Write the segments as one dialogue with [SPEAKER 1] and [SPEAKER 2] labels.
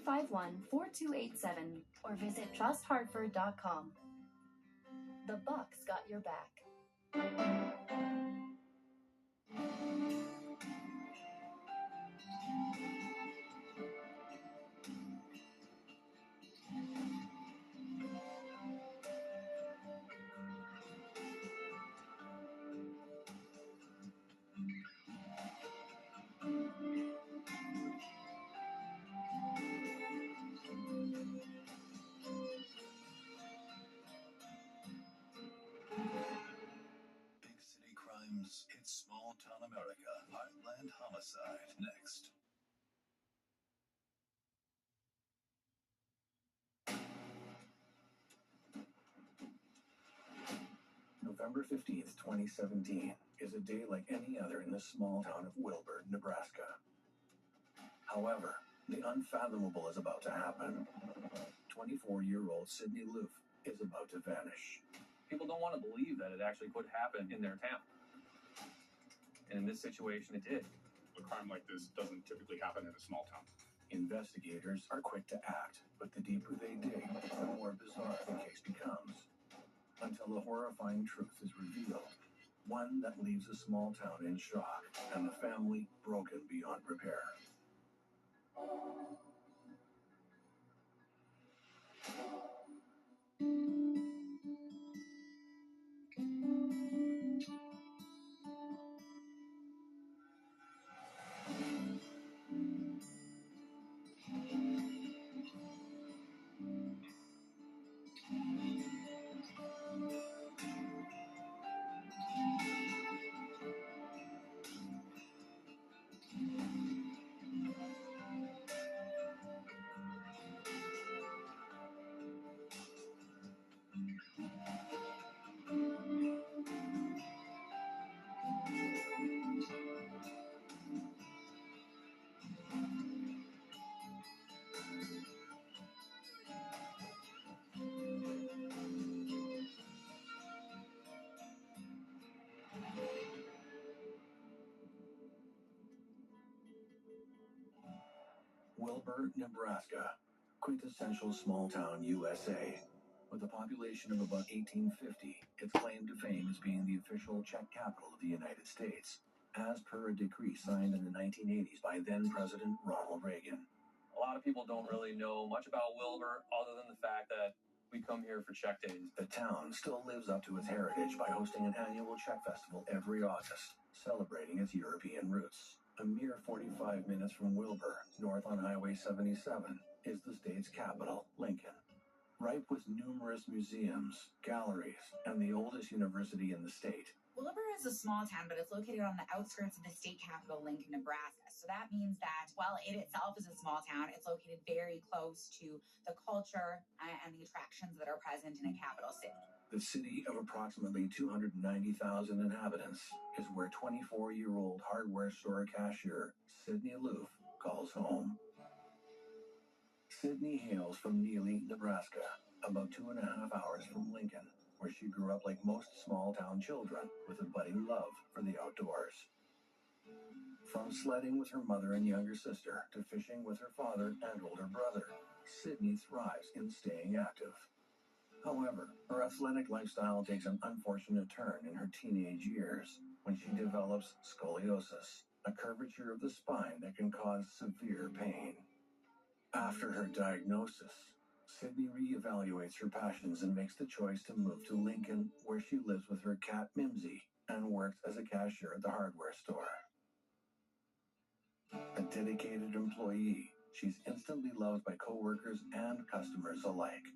[SPEAKER 1] 851-4287 or visit trusthartford.com. The Bucks got your back.
[SPEAKER 2] Big city crimes, it's small town America. Heartland Homicide, next. November 15th, 2017 is a day like any other in the small town of Wilber, Nebraska. However, the unfathomable is about to happen. 24-year-old Sydney Loofe is about to vanish.
[SPEAKER 3] People don't want to believe that it actually could happen in their town. And in this situation, it did.
[SPEAKER 4] A crime like this doesn't typically happen in a small town.
[SPEAKER 2] Investigators are quick to act, but the deeper they dig, the more bizarre the case becomes. Until a horrifying truth is revealed, one that leaves a small town in shock and the family broken beyond repair. Wilber, Nebraska, quintessential small town USA. With a population of about 1850, its claim to fame is being the official Czech capital of the United States, as per a decree signed in the 1980s by then-President Ronald Reagan.
[SPEAKER 3] A lot of people don't really know much about Wilber other than the fact that we come here for Czech days.
[SPEAKER 2] The town still lives up to its heritage by hosting an annual Czech festival every August, celebrating its European roots. A mere 45 minutes from Wilber, north on Highway 77, is the state's capital, Lincoln. Ripe with numerous museums, galleries, and the oldest university in the state.
[SPEAKER 5] Wilber is a small town, but it's located on the outskirts of the state capital, Lincoln, Nebraska. So that means that while it itself is a small town, it's located very close to the culture and the attractions that are present in a capital city.
[SPEAKER 2] The city of approximately 290,000 inhabitants is where 24-year-old hardware store cashier Sydney Loofe calls home. Sydney hails from Neely, Nebraska, about 2.5 hours from Lincoln, where she grew up like most small-town children with a budding love for the outdoors. From sledding with her mother and younger sister to fishing with her father and older brother, Sydney thrives in staying active. However, her athletic lifestyle takes an unfortunate turn in her teenage years when she develops scoliosis, a curvature of the spine that can cause severe pain. After her diagnosis, Sydney reevaluates her passions and makes the choice to move to Lincoln, where she lives with her cat Mimsy and works as a cashier at the hardware store. A dedicated employee, she's instantly loved by coworkers and customers alike,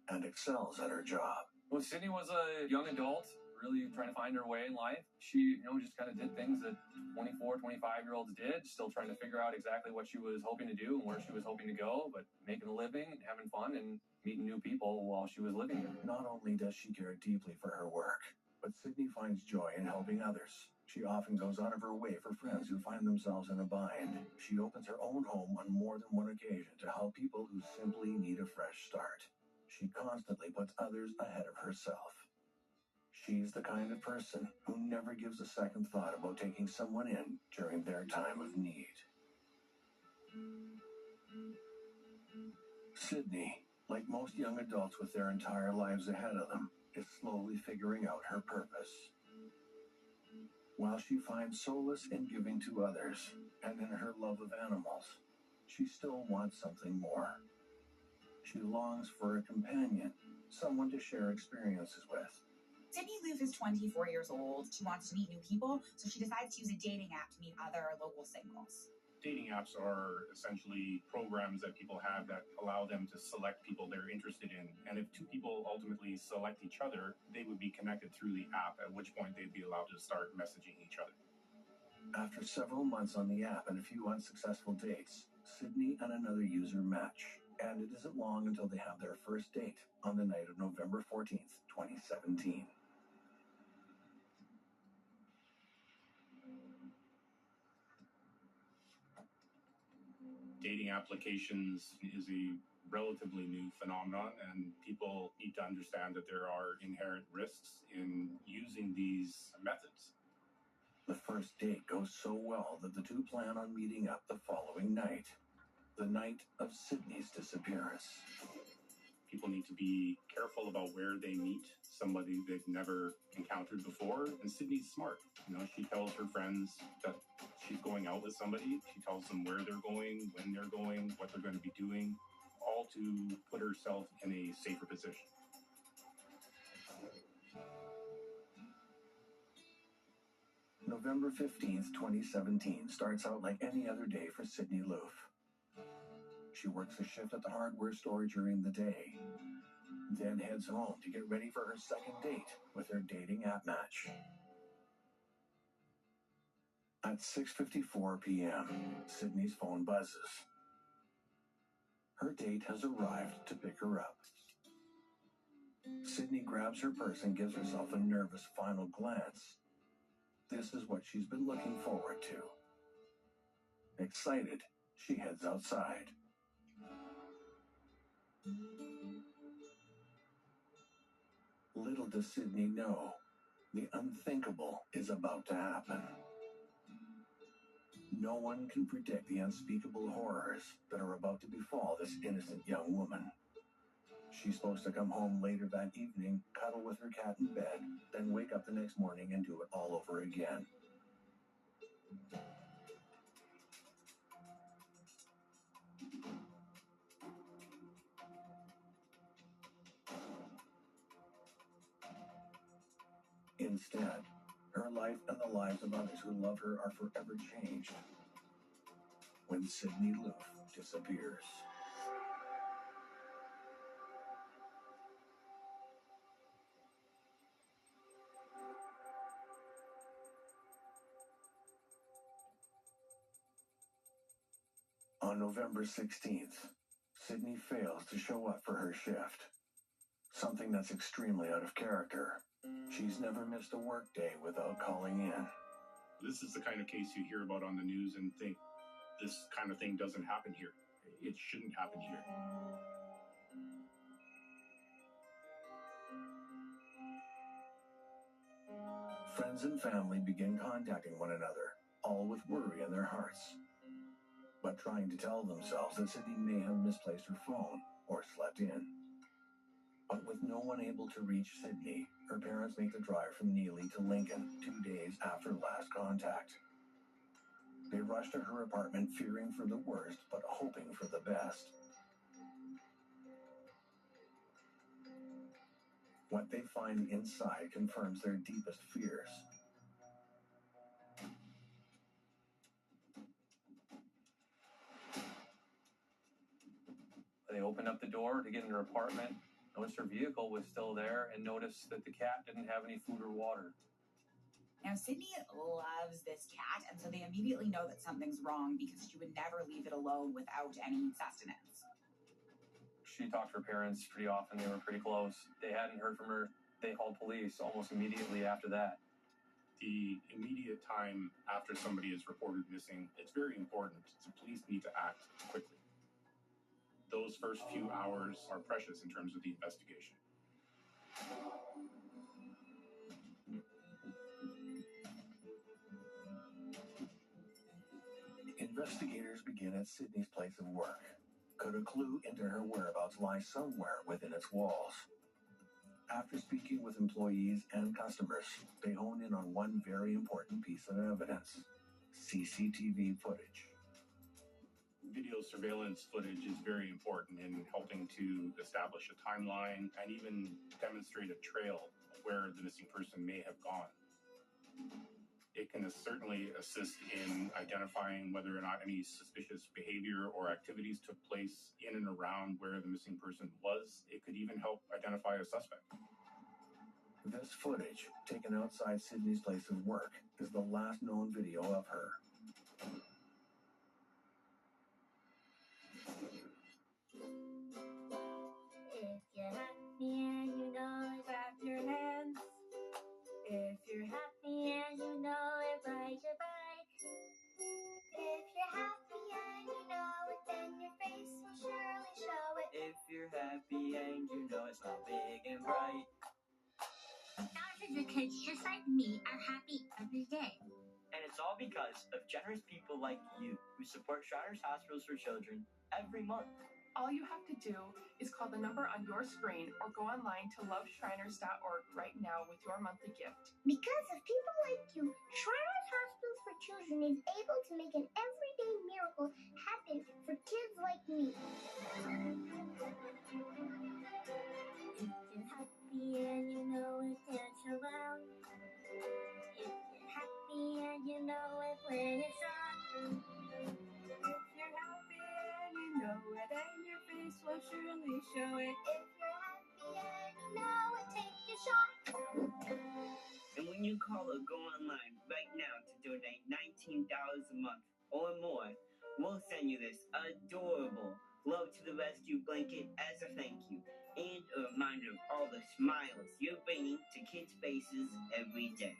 [SPEAKER 2] and excels at her job.
[SPEAKER 3] When Sydney was a young adult, really trying to find her way in life, she, just kind of did things that 24, 25-year-olds did, still trying to figure out exactly what she was hoping to do and where she was hoping to go, but making a living, having fun, and meeting new people while she was living here.
[SPEAKER 2] Not only does she care deeply for her work, but Sydney finds joy in helping others. She often goes out of her way for friends who find themselves in a bind. She opens her own home on more than one occasion to help people who simply need a fresh start. She constantly puts others ahead of herself. She's the kind of person who never gives a second thought about taking someone in during their time of need. Sydney, like most young adults with their entire lives ahead of them, is slowly figuring out her purpose. While she finds solace in giving to others and in her love of animals, she still wants something more. She longs for a companion, someone to share experiences with.
[SPEAKER 5] Sydney Loofe is 24 years old. She wants to meet new people, so she decides to use a dating app to meet other local singles.
[SPEAKER 4] Dating apps are essentially programs that people have that allow them to select people they're interested in. And if two people ultimately select each other, they would be connected through the app, at which point they'd be allowed to start messaging each other.
[SPEAKER 2] After several months on the app and a few unsuccessful dates, Sydney and another user match, and it isn't long until they have their first date on the night of November 14th, 2017.
[SPEAKER 4] Dating applications is a relatively new phenomenon, and people need to understand that there are inherent risks in using these methods.
[SPEAKER 2] The first date goes so well that the two plan on meeting up the following night, the night of Sydney's disappearance.
[SPEAKER 4] People need to be careful about where they meet somebody they've never encountered before. And Sydney's smart. You know, she tells her friends that she's going out with somebody. She tells them where they're going, when they're going, what they're going to be doing, all to put herself in a safer position.
[SPEAKER 2] November 15th, 2017 starts out like any other day for Sydney Loofe. She works a shift at the hardware store during the day, then heads home to get ready for her second date with her dating app match. At 6:54 p.m., Sydney's phone buzzes. Her date has arrived to pick her up. Sydney grabs her purse and gives herself a nervous final glance. This is what she's been looking forward to. Excited, she heads outside. Little does Sydney know, the unthinkable is about to happen. No one can predict the unspeakable horrors that are about to befall this innocent young woman. She's supposed to come home later that evening, cuddle with her cat in bed, then wake up the next morning and do it all over again. Instead, her life and the lives of others who love her are forever changed when Sydney Loofe disappears. On November 16th, Sydney fails to show up for her shift. Something that's extremely out of character. She's never missed a work day without calling in.
[SPEAKER 4] This is the kind of case you hear about on the news and think, this kind of thing doesn't happen here. It shouldn't happen here.
[SPEAKER 2] Friends and family begin contacting one another, all with worry in their hearts, but trying to tell themselves that Sydney may have misplaced her phone or slept in. But with no one able to reach Sydney, her parents make the drive from Neely to Lincoln 2 days after last contact. They rush to her apartment fearing for the worst, but hoping for the best. What they find inside confirms their deepest fears.
[SPEAKER 3] They opened up the door to get in her apartment, noticed her vehicle was still there, and noticed that the cat didn't have any food or water.
[SPEAKER 5] Now, Sydney loves this cat, and so they immediately know that something's wrong because she would never leave it alone without any sustenance.
[SPEAKER 3] She talked to her parents pretty often. They were pretty close. They hadn't heard from her. They called police almost immediately after that.
[SPEAKER 4] The immediate time after somebody is reported missing, it's very important. The police need to act quickly. Those first few hours are precious in terms of the investigation.
[SPEAKER 2] Investigators begin at Sydney's place of work, Could a clue into her whereabouts lie somewhere within its walls? After speaking with employees and customers, they honed in on one very important piece of evidence: CCTV footage.
[SPEAKER 4] Video surveillance footage is very important in helping to establish a timeline and even demonstrate a trail of where the missing person may have gone. It can certainly assist in identifying whether or not any suspicious behavior or activities took place in and around where the missing person was. It could even help identify a suspect.
[SPEAKER 2] This footage, taken outside Sydney's place of work, is the last known video of her.
[SPEAKER 1] If you're happy and you know it, clap your hands. If you're happy and you know it, ride your bike. If you're happy and you know it, then your face will surely show it.
[SPEAKER 6] If you're happy and you know it's all big and bright.
[SPEAKER 7] Thousands of kids just like me are happy every day.
[SPEAKER 6] And it's all because of generous people like you who support Shriners Hospitals for Children every month.
[SPEAKER 8] All you have to do is call the number on your screen or go online to loveshriners.org right now with your monthly gift.
[SPEAKER 7] Because of people like you, Shriners Hospitals for Children is able to make an everyday miracle happen for kids like me.
[SPEAKER 1] If you're happy and you know it, dance around. If you're happy and you know it, play a song. If you're happy and you know it, then your face will surely show it. If you're happy and you know it, take your shot.
[SPEAKER 6] And when you call or go online right now to donate $19 a month or more, we'll send you this adorable Love to the Rescue blanket as a thank you and a reminder of all the smiles you're bringing to kids' faces every day.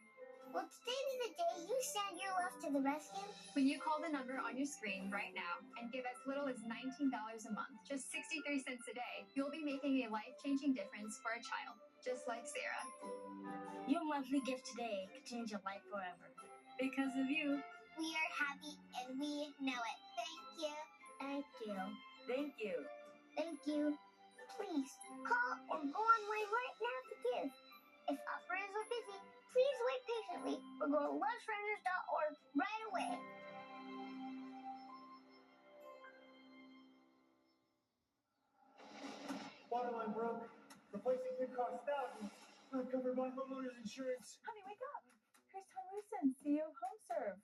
[SPEAKER 7] Will today be the day you send your love to the rescue?
[SPEAKER 9] When you call the number on your screen right now and give as little as $19 a month, just 63 cents a day, you'll be making a life-changing difference for a child, just like Sarah.
[SPEAKER 1] Your monthly gift today could change your life forever.
[SPEAKER 9] Because of you.
[SPEAKER 7] We are happy and we know it. Thank you.
[SPEAKER 1] Thank you.
[SPEAKER 6] Thank you.
[SPEAKER 7] Thank you. Please call or go online right now to give. If operators are busy, please wait patiently or go to loveshriners.org right away.
[SPEAKER 10] Waterline broke. Replacing could cost thousands. Not covered by homeowner's insurance.
[SPEAKER 8] Honey, wake up. Here's Tom Wilson, CEO of HomeServe.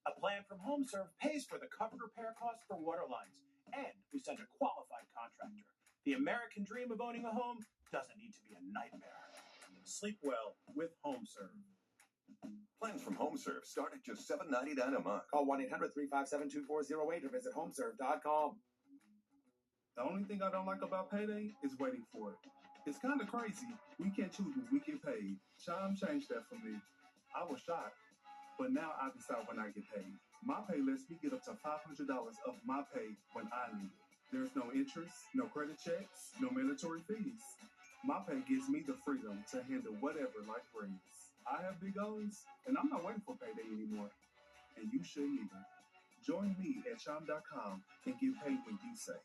[SPEAKER 10] A plan from HomeServe pays for the covered repair costs for water lines, and we send a qualified contractor. The American dream of owning a home doesn't need to be a nightmare. Sleep well with HomeServe.
[SPEAKER 11] Plans from HomeServe start at just $7.99 a month.
[SPEAKER 12] Call 1-800-357-2408 or visit homeserve.com.
[SPEAKER 13] The only thing I don't like about payday is waiting for it. It's kind of crazy. We can't choose when we get paid. Chime changed that for me. I was shocked, but now I decide when I get paid. My pay lets me get up to $500 of my pay when I need it. There's no interest, no credit checks, no mandatory fees. My pay gives me the freedom to handle whatever life brings. I have big goals, and I'm not waiting for payday anymore. And you shouldn't either. Join me at chime.com and get paid when you say.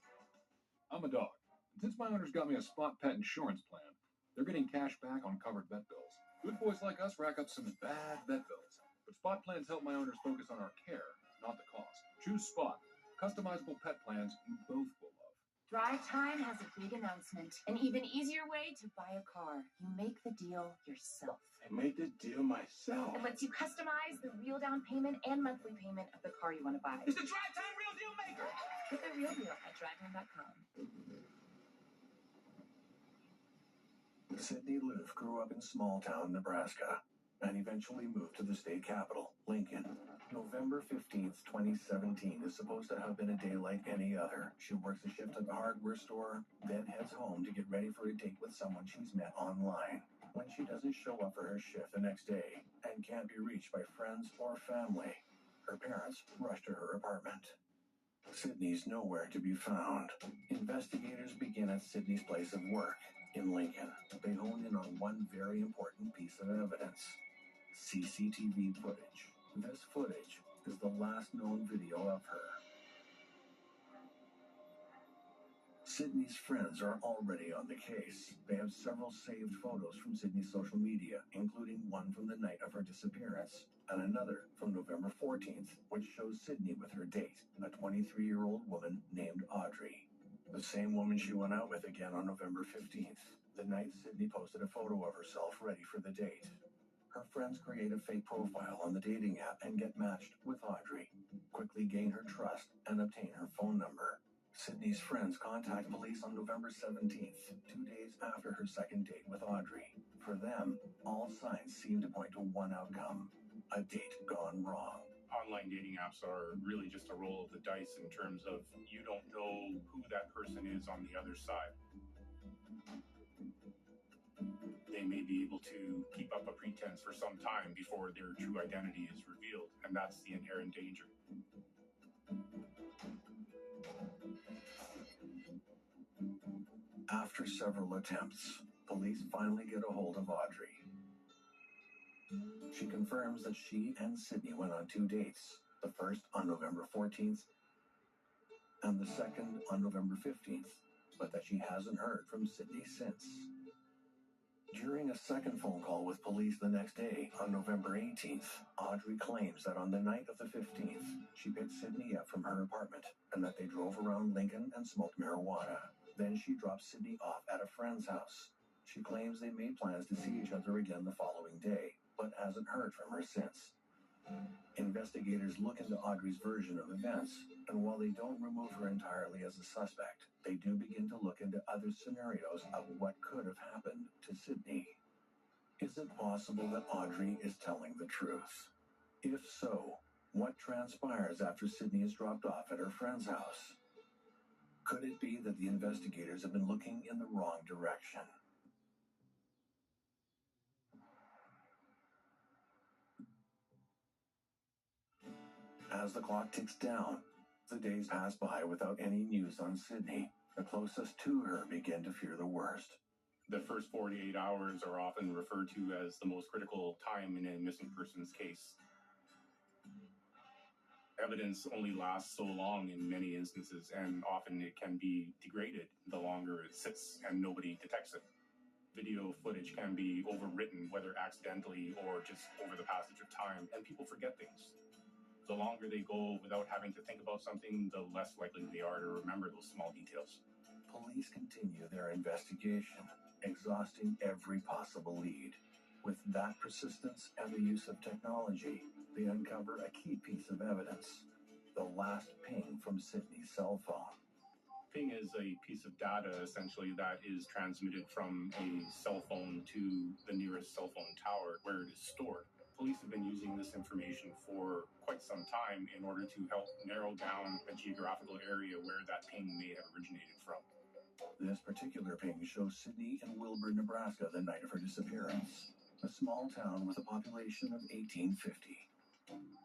[SPEAKER 14] I'm a dog. Since my owners got me a spot pet insurance plan, they're getting cash back on covered vet bills. Good boys like us rack up some bad vet bills, but Spot plans help my owners focus on our care, not the cost. Choose Spot, customizable pet plans you both will love.
[SPEAKER 8] Drive Time has a big announcement. An even easier way to buy a car. You make the deal yourself.
[SPEAKER 10] I made the deal myself.
[SPEAKER 8] It lets you customize the real down payment and monthly payment of the car you want to buy.
[SPEAKER 10] It's the Drive Time Real Deal Maker.
[SPEAKER 8] Get the real deal at drivetime.com.
[SPEAKER 2] Sydney Loofe grew up in small-town Nebraska and eventually moved to the state capital, Lincoln. November 15th, 2017 is supposed to have been a day like any other. She works a shift at the hardware store, then heads home to get ready for a date with someone she's met online. When she doesn't show up for her shift the next day and can't be reached by friends or family, her parents rush to her apartment. Sydney's nowhere to be found. Investigators begin at Sydney's place of work in Lincoln. They hone in on one very important piece of evidence: CCTV footage. This footage is the last known video of her. Sydney's friends are already on the case. They have several saved photos from Sydney's social media, including one from the night of her disappearance, and another from November 14th, which shows Sydney with her date, a 23-year-old woman named Audrey. The same woman she went out with again on November 15th, the night Sydney posted a photo of herself ready for the date. Her friends create a fake profile on the dating app and get matched with Audrey, quickly gain her trust, and obtain her phone number. Sydney's friends contact police on November 17th, 2 days after her second date with Audrey. For them, all signs seem to point to one outcome: a date gone wrong.
[SPEAKER 4] Online dating apps are really just a roll of the dice in terms of you don't know who that person is on the other side. They may be able to keep up a pretense for some time before their true identity is revealed, and that's the inherent danger.
[SPEAKER 2] After several attempts, police finally get a hold of Audrey. She confirms that she and Sydney went on 2 dates, the first on November 14th and the second on November 15th, but that she hasn't heard from Sydney since. During a second phone call with police the next day, on November 18th, Audrey claims that on the night of the 15th, she picked Sydney up from her apartment and that they drove around Lincoln and smoked marijuana. Then she dropped Sydney off at a friend's house. She claims they made plans to see each other again the following day, but hasn't heard from her since. Investigators look into Audrey's version of events, and while they don't remove her entirely as a suspect, they do begin to look into other scenarios of what could have happened to Sydney. Is it possible that Audrey is telling the truth? If so, what transpires after Sydney is dropped off at her friend's house? Could it be that the investigators have been looking in the wrong direction? As the clock ticks down, the days pass by without any news on Sydney. The closest to her begin to fear the worst.
[SPEAKER 4] The first 48 hours are often referred to as the most critical time in a missing persons case. Evidence only lasts so long in many instances, and often it can be degraded the longer it sits and nobody detects it. Video footage can be overwritten, whether accidentally or just over the passage of time, and people forget things. The longer they go without having to think about something, the less likely they are to remember those small details.
[SPEAKER 2] Police continue their investigation, exhausting every possible lead. With that persistence and the use of technology, they uncover a key piece of evidence: the last ping from Sydney's cell phone.
[SPEAKER 4] Ping is a piece of data, essentially, that is transmitted from a cell phone to the nearest cell phone tower where it is stored. Police have been using this information for quite some time in order to help narrow down a geographical area where that ping may have originated from.
[SPEAKER 2] This particular ping shows Sydney in Wilber, Nebraska, the night of her disappearance, a small town with a population of 1850.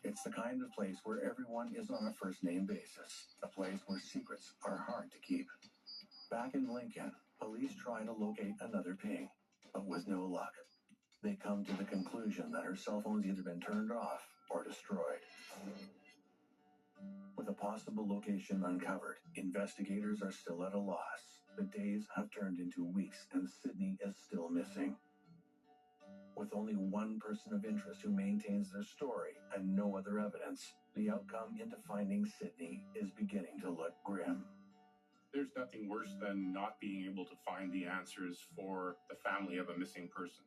[SPEAKER 2] It's the kind of place where everyone is on a first-name basis, a place where secrets are hard to keep. Back in Lincoln, police try to locate another ping, but with no luck. They come to the conclusion that her cell phone's either been turned off or destroyed. With a possible location uncovered, investigators are still at a loss. The days have turned into weeks, and Sydney is still missing. With only one person of interest who maintains their story and no other evidence, the outcome into finding Sydney is beginning to look grim.
[SPEAKER 4] There's nothing worse than not being able to find the answers for the family of a missing person.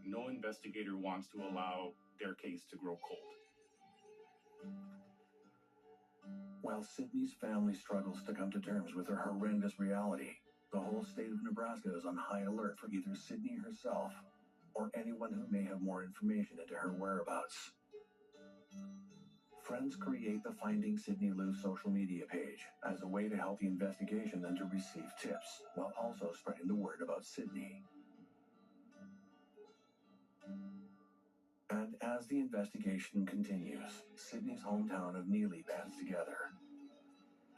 [SPEAKER 4] No investigator wants to allow their case to grow cold.
[SPEAKER 2] While Sydney's family struggles to come to terms with her horrendous reality, the whole state of Nebraska is on high alert for either Sydney herself or anyone who may have more information into her whereabouts. Friends create the Finding Sydney Loofe social media page as a way to help the investigation and to receive tips, while also spreading the word about Sydney. And as the investigation continues, Sydney's hometown of Neely bands together.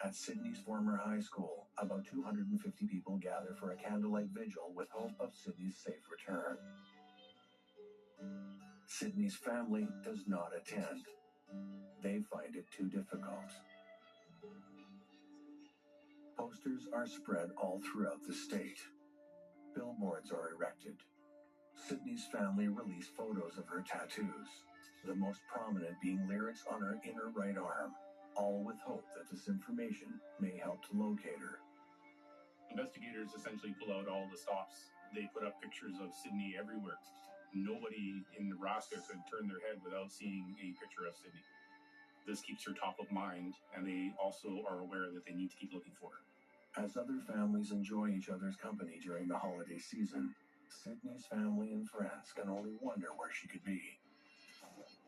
[SPEAKER 2] At Sydney's former high school, about 250 people gather for a candlelight vigil with hope of Sydney's safe return. Sydney's family does not attend. They find it too difficult. Posters are spread all throughout the state. Billboards are erected. Sydney's family released photos of her tattoos, the most prominent being lyrics on her inner right arm, all with hope that this information may help to locate her.
[SPEAKER 4] Investigators essentially pull out all the stops. They put up pictures of Sydney everywhere. Nobody in Nebraska could turn their head without seeing a picture of Sydney. This keeps her top of mind, and they also are aware that they need to keep looking for her.
[SPEAKER 2] As other families enjoy each other's company during the holiday season, Sydney's family and friends can only wonder where she could be.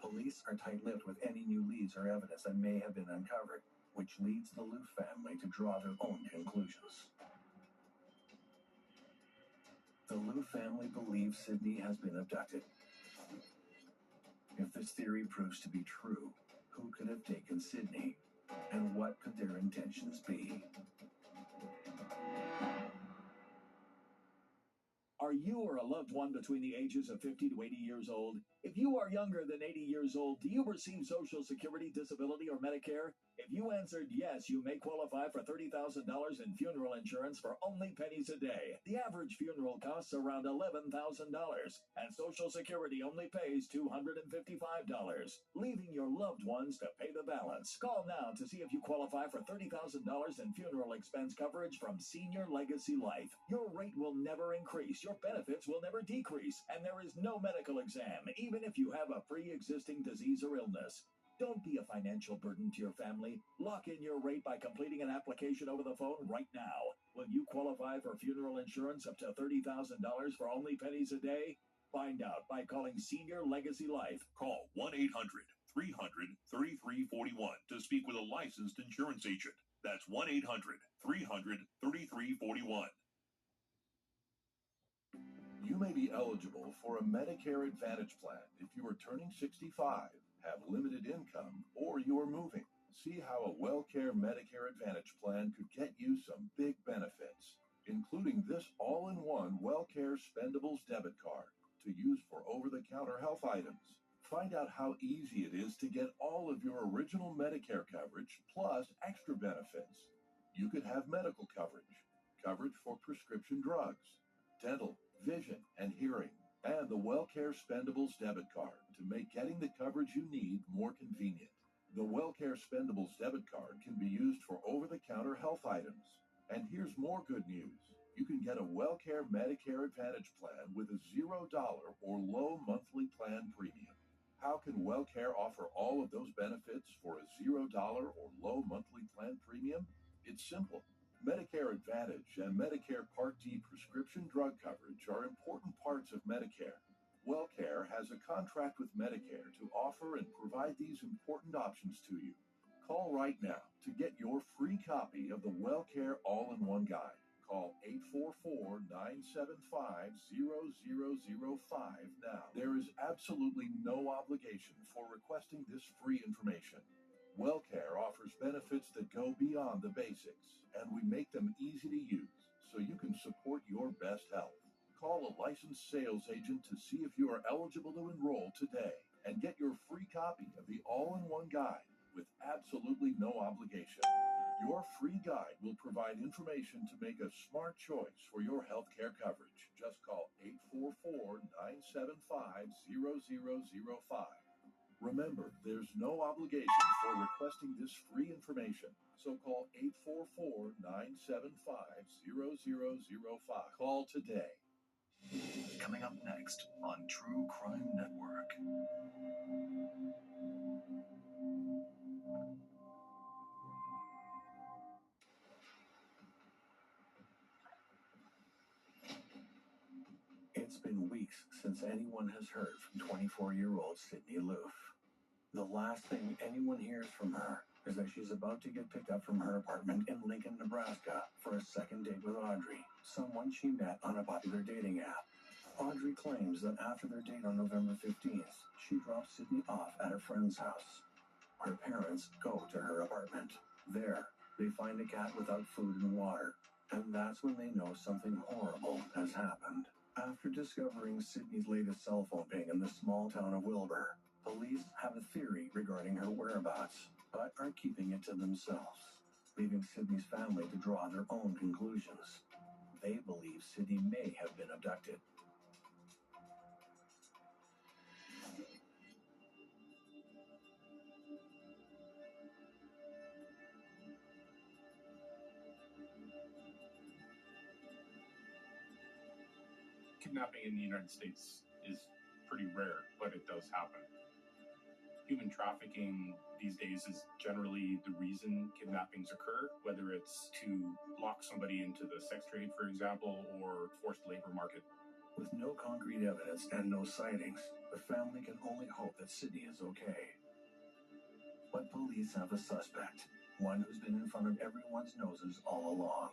[SPEAKER 2] Police are tight-lipped with any new leads or evidence that may have been uncovered, which leads the Loofe family to draw their own conclusions. The Loofe family believes Sydney has been abducted. If this theory proves to be true, who could have taken Sydney, and what could their intentions be?
[SPEAKER 15] Are you or a loved one between the ages of 50 to 80 years old? If you are younger than 80 years old, do you receive Social Security, Disability, or Medicare? If you answered yes, you may qualify for $30,000 in funeral insurance for only pennies a day. The average funeral costs around $11,000, and Social Security only pays $255, leaving your loved ones to pay the balance. Call now to see if you qualify for $30,000 in funeral expense coverage from Senior Legacy Life. Your rate will never increase, your benefits will never decrease, and there is no medical exam, even if you have a pre-existing disease or illness. Don't be a financial burden to your family. Lock in your rate by completing an application over the phone right now. Will you qualify for funeral insurance up to $30,000 for only pennies a day? Find out by calling Senior Legacy Life.
[SPEAKER 16] Call 1-800-300-3341 to speak with a licensed insurance agent. That's 1-800-300-3341.
[SPEAKER 11] You may be eligible for a Medicare Advantage plan if you are turning 65, have limited income, or you are moving. See how a WellCare Medicare Advantage plan could get you some big benefits, including this all-in-one WellCare Spendables debit card to use for over-the-counter health items. Find out how easy it is to get all of your original Medicare coverage plus extra benefits. You could have medical coverage, coverage for prescription drugs, dental, vision, and hearing, and the WellCare Spendables debit card to make getting the coverage you need more convenient. The WellCare Spendables debit card can be used for over-the-counter health items. And here's more good news. You can get a WellCare Medicare Advantage plan with a $0 or low monthly plan premium. How can WellCare offer all of those benefits for a $0 or low monthly plan premium? It's simple. Medicare Advantage and Medicare Part D prescription drug coverage are important parts of Medicare. WellCare has a contract with Medicare to offer and provide these important options to you. Call right now to get your free copy of the WellCare All-in-One Guide. Call 844-975-0005 now. There is absolutely no obligation for requesting this free information. WellCare offers benefits that go beyond the basics, and we make them easy to use so you can support your best health. Call a licensed sales agent to see if you are eligible to enroll today and get your free copy of the All-in-One Guide with absolutely no obligation. Your free guide will provide information to make a smart choice for your health care coverage. Just call 844-975-0005. Remember, there's no obligation for requesting this free information, so call 844-975-0005. Call today.
[SPEAKER 2] Coming up next on True Crime Network. It's been weeks since anyone has heard from 24-year-old Sydney Loofe. The last thing anyone hears from her is that she's about to get picked up from her apartment in Lincoln, Nebraska for a second date with Audrey, someone she met on a popular dating app. Audrey claims that after their date on November 15th, she dropped Sydney off at a friend's house. Her parents go to her apartment. There, they find a cat without food and water, and that's when they know something horrible has happened. After discovering Sydney's latest cell phone ping in the small town of Wilber, police have a theory regarding her whereabouts, but are keeping it to themselves. leaving Sydney's family to draw their own conclusions. They believe Sydney may have been abducted.
[SPEAKER 4] Kidnapping in the United States is pretty rare, but it does happen. Human trafficking these days is generally the reason kidnappings occur, whether it's to lock somebody into the sex trade, for example, or forced labor market.
[SPEAKER 2] With no concrete evidence and no sightings, the family can only hope that Sydney is okay. But police have a suspect, one who's been in front of everyone's noses all along.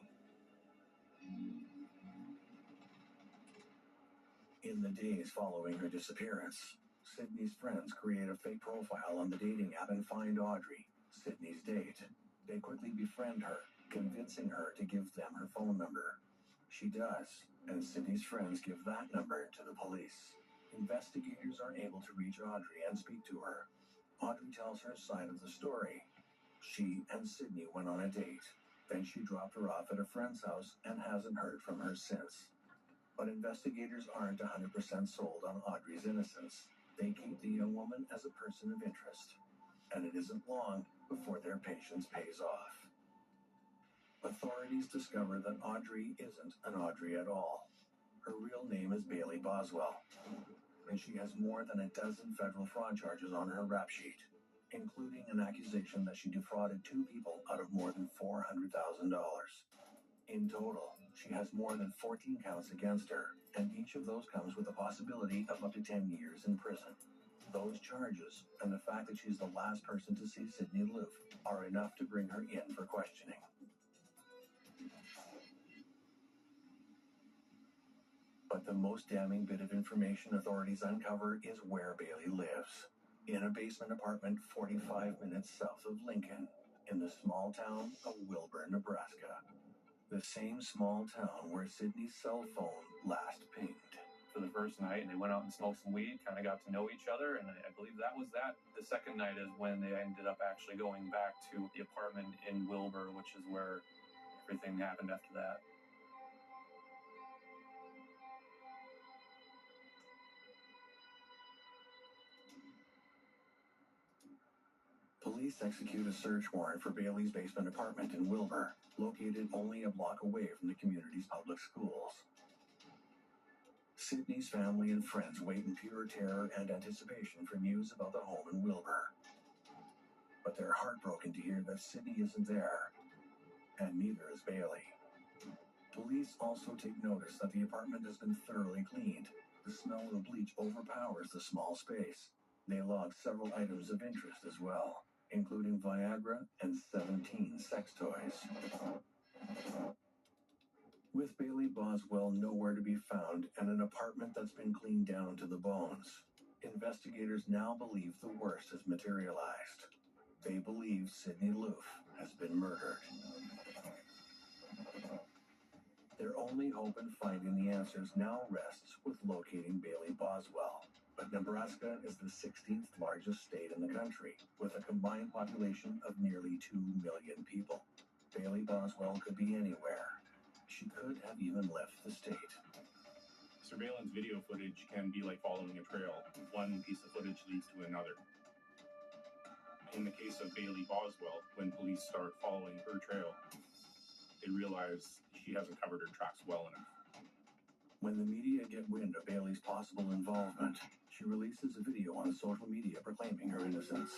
[SPEAKER 2] In the days following her disappearance, Sydney's friends create a fake profile on the dating app and find Audrey, Sydney's date. They quickly befriend her, convincing her to give them her phone number. She does, and Sydney's friends give that number to the police. Investigators are able to reach Audrey and speak to her. Audrey tells her side of the story. She and Sydney went on a date. Then she dropped her off at a friend's house and hasn't heard from her since. But investigators aren't 100% sold on Audrey's innocence. They keep the young woman as a person of interest. And it isn't long before their patience pays off. Authorities discover that Audrey isn't an Audrey at all. Her real name is Bailey Boswell, and she has more than a dozen federal fraud charges on her rap sheet, including an accusation that she defrauded 2 people out of more than $400,000. In total, she has more than 14 counts against her, and each of those comes with a possibility of up to 10 years in prison. Those charges, and the fact that she's the last person to see Sydney Loofe, are enough to bring her in for questioning. But the most damning bit of information authorities uncover is where Bailey lives, in a basement apartment 45 minutes south of Lincoln, in the small town of Wilber, Nebraska. The same small town where Sydney's cell phone last pinged.
[SPEAKER 3] For the first night, they went out and smoked some weed, kind of got to know each other, and I believe that was that. The second night is when they ended up actually going back to the apartment in Wilber, which is where everything happened after that.
[SPEAKER 2] Police execute a search warrant for Bailey's basement apartment in Wilber, located only a block away from the community's public schools. Sydney's family and friends wait in pure terror and anticipation for news about the home in Wilber. But they're heartbroken to hear that Sydney isn't there, and neither is Bailey. Police also take notice that the apartment has been thoroughly cleaned. The smell of the bleach overpowers the small space. They log several items of interest as well, including Viagra and 17 sex toys. With Bailey Boswell nowhere to be found and an apartment that's been cleaned down to the bones, investigators now believe the worst has materialized. They believe Sydney Loofe has been murdered. Their only hope in finding the answers now rests with locating Bailey Boswell. But Nebraska is the 16th largest state in the country, with a combined population of nearly 2 million people. Bailey Boswell could be anywhere. She could have even left the state.
[SPEAKER 4] Surveillance video footage can be like following a trail. One piece of footage leads to another. In the case of Bailey Boswell, when police start following her trail, they realize she hasn't covered her tracks well enough.
[SPEAKER 2] When the media get wind of Bailey's possible involvement, she releases a video on social media proclaiming her innocence.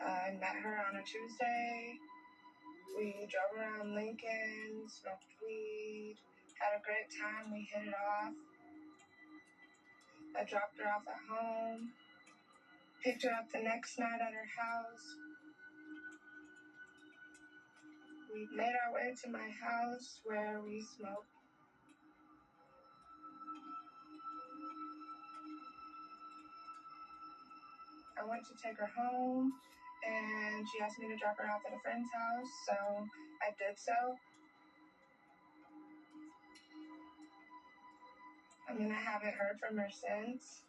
[SPEAKER 17] I met her on a Tuesday. We drove around Lincoln, smoked weed, had a great time. We hit it off. I dropped her off at home, picked her up the next night at her house. We made our way to my house where we smoked. I went to take her home, and she asked me to drop her off at a friend's house, so I did so. I mean, I haven't heard from her since.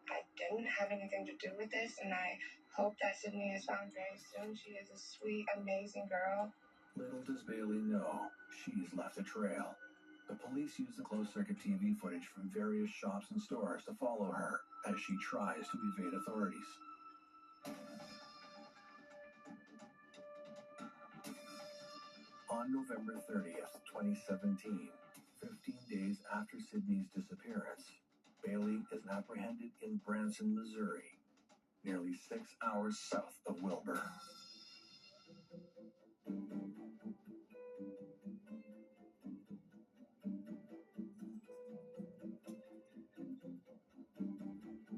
[SPEAKER 17] I didn't have anything to do with this, and I Hope that Sydney is found very soon. She is a sweet, amazing girl.
[SPEAKER 2] Little does Bailey know, she's left a trail. The police use the closed-circuit TV footage from various shops and stores to follow her as she tries to evade authorities. On November 30th, 2017, 15 days after Sydney's disappearance, Bailey is apprehended in Branson, Missouri, nearly 6 hours south of Wilber.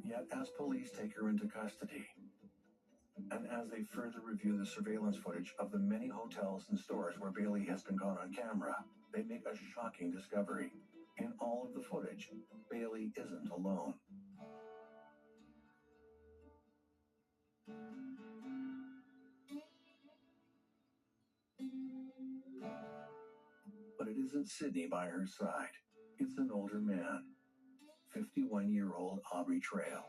[SPEAKER 2] Yet as police take her into custody, and as they further review the surveillance footage of the many hotels and stores where Bailey has been caught on camera, they make a shocking discovery. In all of the footage, Bailey isn't alone. But it isn't Sydney by her side. It's an older man, 51-year-old Aubrey Trail.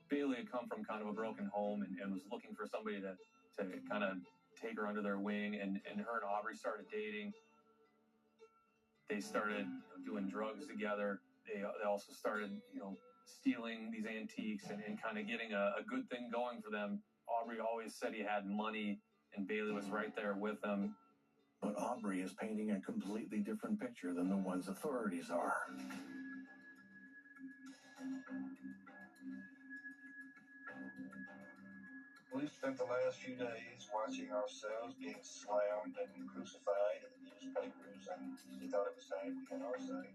[SPEAKER 3] Bailey had come from kind of a broken home and was looking for somebody to kind of take her under their wing, and her and Aubrey started dating. They started doing drugs together. They also started, stealing these antiques and kind of getting a good thing going for them. Aubrey always said he had money, and Bailey was right there with him.
[SPEAKER 2] But Aubrey is painting a completely different picture than the ones authorities are.
[SPEAKER 18] We've spent the last few days watching ourselves being slammed and crucified in the newspapers, and we thought it was time we had our say.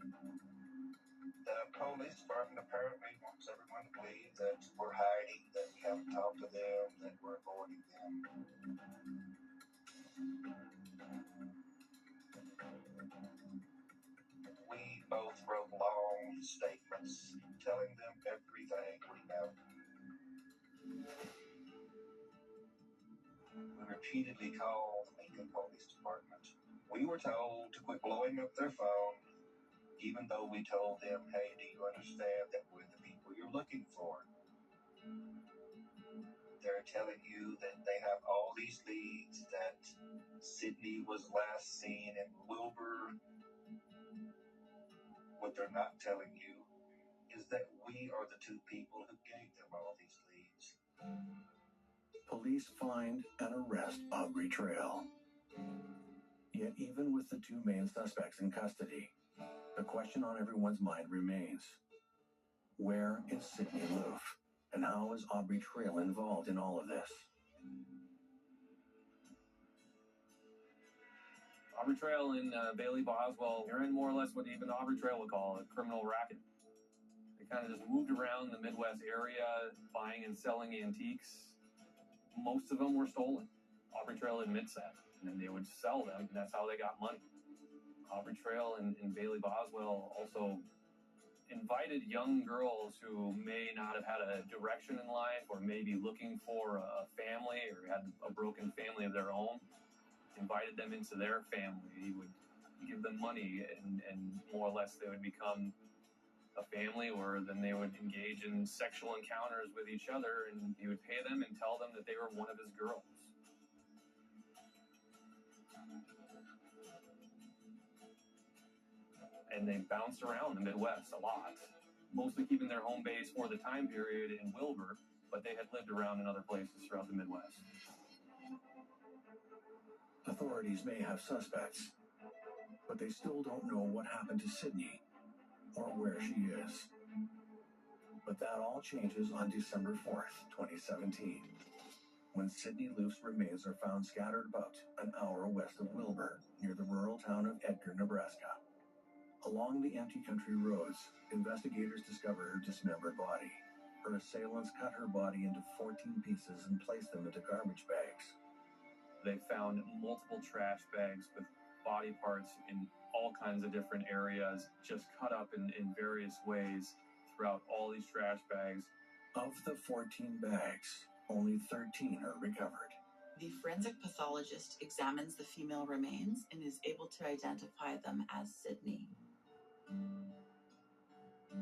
[SPEAKER 18] The police department apparently wants everyone to believe that we're hiding, that we haven't talked to them, that we're avoiding them. We both wrote long statements telling them everything we know. We repeatedly called the Lincoln Police Department. We were told to quit blowing up their phone, even though we told them, hey, do you understand that we're the people you're looking for? They're telling you that they have all these leads, that Sydney was last seen in Wilber. What they're not telling you is that we are the two people who gave them all these leads.
[SPEAKER 2] Police find and arrest Aubrey Trail. Yet even with the two main suspects in custody, the question on everyone's mind remains. Where is Sydney Loofe? And how is Aubrey Trail involved in all of this?
[SPEAKER 3] Aubrey Trail and Bailey Boswell, you're in more or less what even Aubrey Trail would call a criminal racket. They kind of just moved around the Midwest area, buying and selling antiques. Most of them were stolen. Aubrey Trail admits that. And then they would sell them, and that's how they got money. Aubrey Trail and Bailey Boswell also invited young girls who may not have had a direction in life or may be looking for a family or had a broken family of their own, invited them into their family. He would give them money and more or less they would become a family, or then they would engage in sexual encounters with each other, and he would pay them and tell them that they were one of his girls. And they bounced around the Midwest a lot, mostly keeping their home base for the time period in Wilber, but they had lived around in other places throughout the Midwest.
[SPEAKER 2] Authorities may have suspects, but they still don't know what happened to Sydney or where she is. But that all changes on December 4th, 2017, when Sydney Loofe's remains are found scattered about an hour west of Wilber, near the rural town of Edgar, Nebraska. Along the empty country roads, investigators discover her dismembered body. Her assailants cut her body into 14 pieces and placed them into garbage bags.
[SPEAKER 3] They found multiple trash bags with body parts in all kinds of different areas, just cut up in various ways throughout all these trash bags.
[SPEAKER 2] Of the 14 bags, only 13 are recovered.
[SPEAKER 19] The forensic pathologist examines the female remains and is able to identify them as Sydney.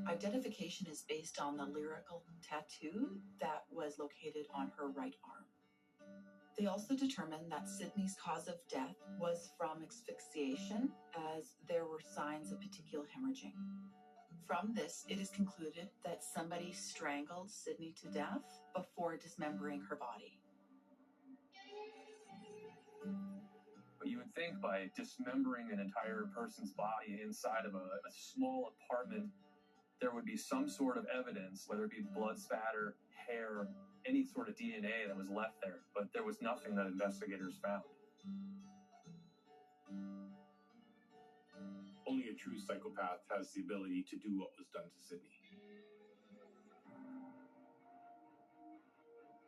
[SPEAKER 19] Identification is based on the lyrical tattoo that was located on her right arm. They also determined that Sydney's cause of death was from asphyxiation, as there were signs of petechial hemorrhaging. From this, it is concluded that somebody strangled Sydney to death before dismembering her body.
[SPEAKER 3] But you would think by dismembering an entire person's body inside of a small apartment, there would be some sort of evidence, whether it be blood spatter, hair, any sort of DNA that was left there. But there was nothing that investigators found.
[SPEAKER 4] Only a true psychopath has the ability to do what was done to Sydney.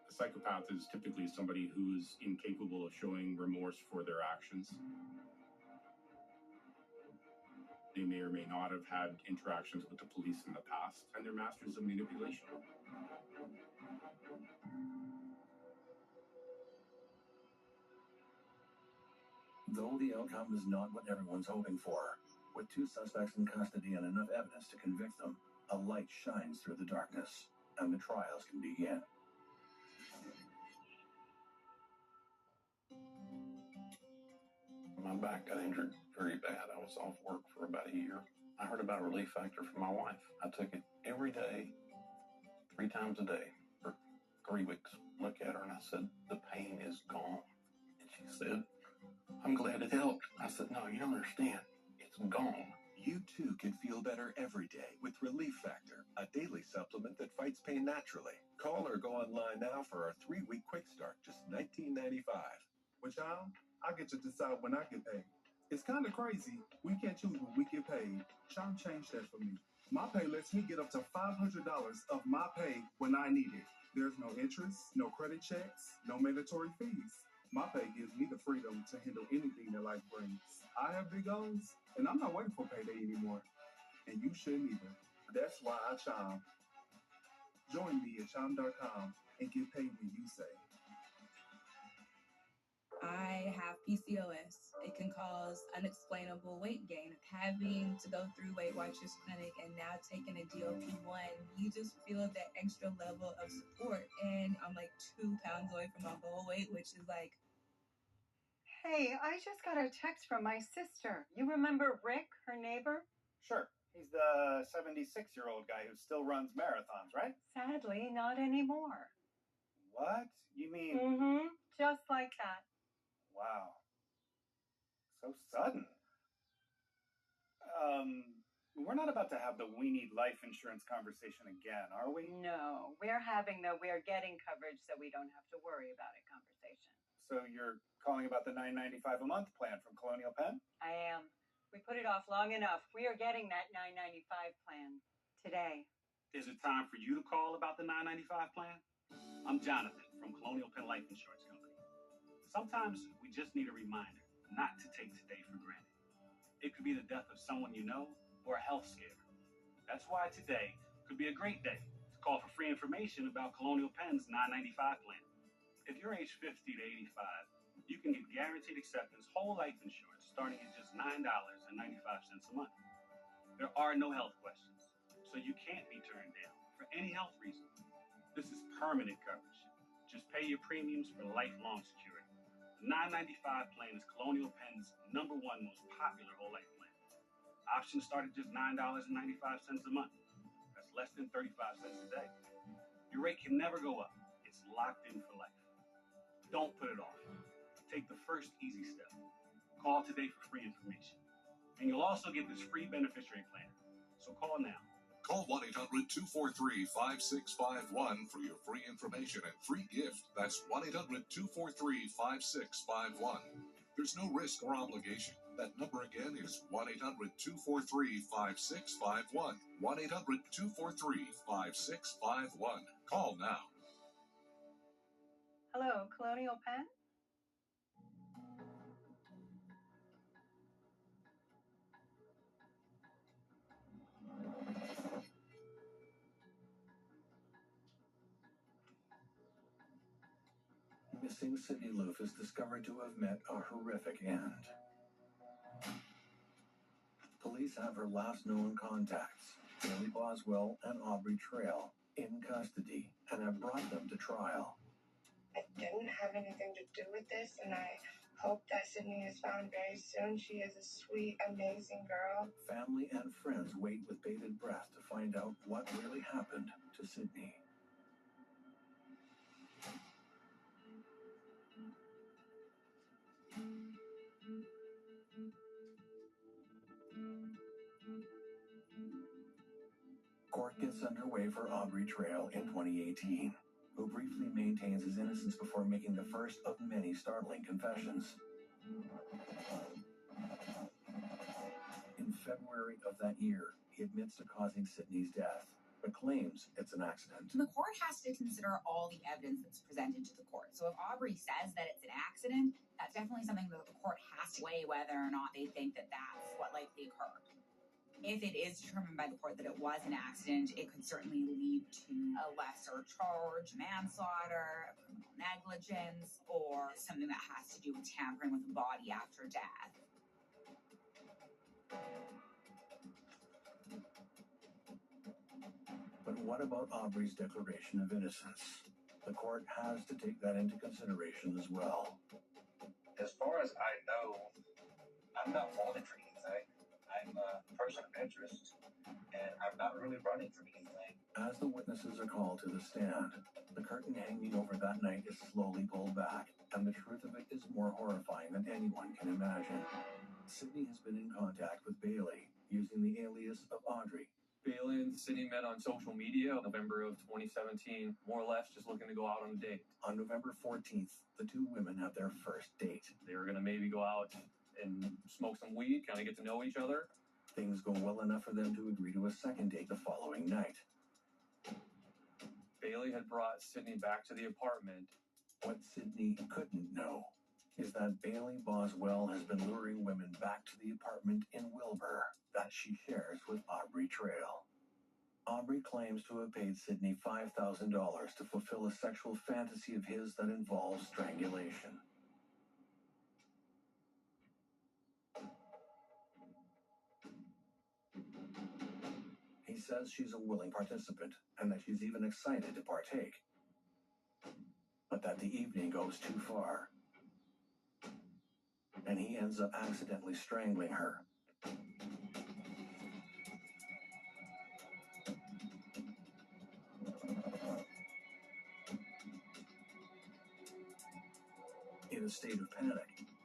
[SPEAKER 4] A psychopath is typically somebody who's incapable of showing remorse for their actions. They may or may not have had interactions with the police in the past, and they're masters of manipulation.
[SPEAKER 2] Though the outcome is not what everyone's hoping for, with 2 suspects in custody and enough evidence to convict them, a light shines through the darkness, and the trials can begin.
[SPEAKER 20] My back got injured very bad. I was off work for about a year. I heard about Relief Factor from my wife. I took it every day, 3 times a day for 3 weeks. Look at her and I said, "The pain is gone." And she said, "I'm glad it helped." I said, "No, you don't understand. It's gone."
[SPEAKER 11] You too can feel better every day with Relief Factor, a daily supplement that fights pain naturally. Call or go online now for our 3-week quick start, just $19.95.
[SPEAKER 13] With y'all, I get to decide when I get paid. It's kind of crazy. We can't choose when we get paid. Charm changed that for me. My pay lets me get up to $500 of my pay when I need it. There's no interest, no credit checks, no mandatory fees. My pay gives me the freedom to handle anything that life brings. I have big goals, and I'm not waiting for payday anymore. And you shouldn't either. That's why I Charm. Join me at charm.com and get paid when you say.
[SPEAKER 21] I have PCOS. It can cause unexplainable weight gain. Having to go through Weight Watchers Clinic and now taking a GLP-1, you just feel that extra level of support. And I'm like 2 pounds away from my goal weight, which is like...
[SPEAKER 22] Hey, I just got a text from my sister. You remember Rick, her neighbor?
[SPEAKER 10] Sure. He's the 76-year-old guy who still runs marathons, right?
[SPEAKER 22] Sadly, not anymore.
[SPEAKER 10] What? You mean...
[SPEAKER 22] Mm-hmm. Just like that.
[SPEAKER 10] Wow. So sudden. We're not about to have the we need life insurance conversation again, are we?
[SPEAKER 22] No, we're having the we're getting coverage so we don't have to worry about it conversation.
[SPEAKER 10] So you're calling about the $9.95 a month plan from Colonial Penn?
[SPEAKER 22] I am. We put it off long enough. We are getting that $9.95 plan today.
[SPEAKER 10] Is it time for you to call about the $9.95 plan? I'm Jonathan from Colonial Penn Life Insurance Company. Sometimes we just need a reminder not to take today for granted. It could be the death of someone you know or a health scare. That's why today could be a great day to call for free information about Colonial Penn's $9.95 plan. If you're age 50 to 85, you can get guaranteed acceptance whole life insurance starting at just $9.95 a month. There are no health questions, so you can't be turned down for any health reason. This is permanent coverage. Just pay your premiums for lifelong security. The $9.95 plan is Colonial Penn's #1 most popular whole life plan. Options start at just $9.95 a month. That's less than 35 cents a day. Your rate can never go up. It's locked in for life. Don't put it off. Take the first easy step. Call today for free information. And you'll also get this free beneficiary plan. So call now.
[SPEAKER 16] Call 1-800-243-5651 for your free information and free gift. That's 1-800-243-5651. There's no risk or obligation. That number again is 1-800-243-5651. 1-800-243-5651. Call now.
[SPEAKER 22] Hello, Colonial Penn?
[SPEAKER 2] Missing Sydney Loofe is discovered to have met a horrific end. Police have her last known contacts, Bailey Boswell and Aubrey Trail in custody and have brought them to trial.
[SPEAKER 17] I didn't have anything to do with this, and I hope that Sydney is found very soon. She is a sweet, amazing girl.
[SPEAKER 2] Family and friends wait with bated breath to find out what really happened to Sydney. Court gets underway for Aubrey Trail in 2018, who briefly maintains his innocence before making the first of many startling confessions. In February of that year, he admits to causing Sydney's death, but claims it's an accident.
[SPEAKER 5] The court has to consider all the evidence that's presented to the court. So if Aubrey says that it's an accident, that's definitely something that the court has to weigh whether or not they think that that's what likely occurred. If it is determined by the court that it was an accident, it could certainly lead to a lesser charge, manslaughter, criminal negligence, or something that has to do with tampering with a body after death.
[SPEAKER 2] But what about Aubrey's declaration of innocence? The court has to take that into consideration as well.
[SPEAKER 18] As far as I know, I'm not wanted for anything. I'm a person of interest, and I'm not really running from anything.
[SPEAKER 2] As the witnesses are called to the stand, the curtain hanging over that night is slowly pulled back, and the truth of it is more horrifying than anyone can imagine. Sydney has been in contact with Bailey, using the alias of Audrey.
[SPEAKER 3] Bailey and Sydney met on social media in November of 2017, more or less just looking to go out on a date.
[SPEAKER 2] On November 14th, the two women have their first date.
[SPEAKER 3] They were going to maybe go out and smoke some weed, kind of get to know each other.
[SPEAKER 2] Things go well enough for them to agree to a second date the following night.
[SPEAKER 3] Bailey had brought Sydney back to the apartment.
[SPEAKER 2] What Sydney couldn't know is that Bailey Boswell has been luring women back to the apartment in Wilber that she shares with Aubrey Trail. Aubrey claims to have paid Sydney $5,000 to fulfill a sexual fantasy of his that involves strangulation. He says she's a willing participant and that she's even excited to partake, but that the evening goes too far, and he ends up accidentally strangling her. In a state of panic,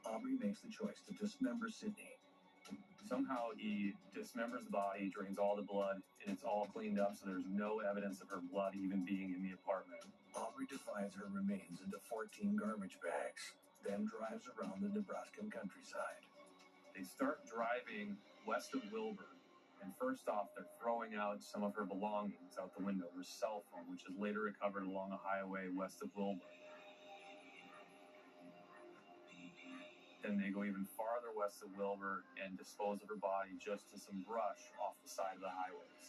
[SPEAKER 2] Aubrey makes the choice to dismember Sydney.
[SPEAKER 3] Somehow he dismembers the body, drains all the blood, and it's all cleaned up, so there's no evidence of her blood even being in the apartment.
[SPEAKER 2] Aubrey divides her remains into 14 garbage bags, then drives around the Nebraskan countryside.
[SPEAKER 3] They start driving west of Wilber, and first off, they're throwing out some of her belongings out the window, her cell phone, which is later recovered along a highway west of Wilber. Then they go even farther west of Wilber and dispose of her body just to some brush off the side of the highways.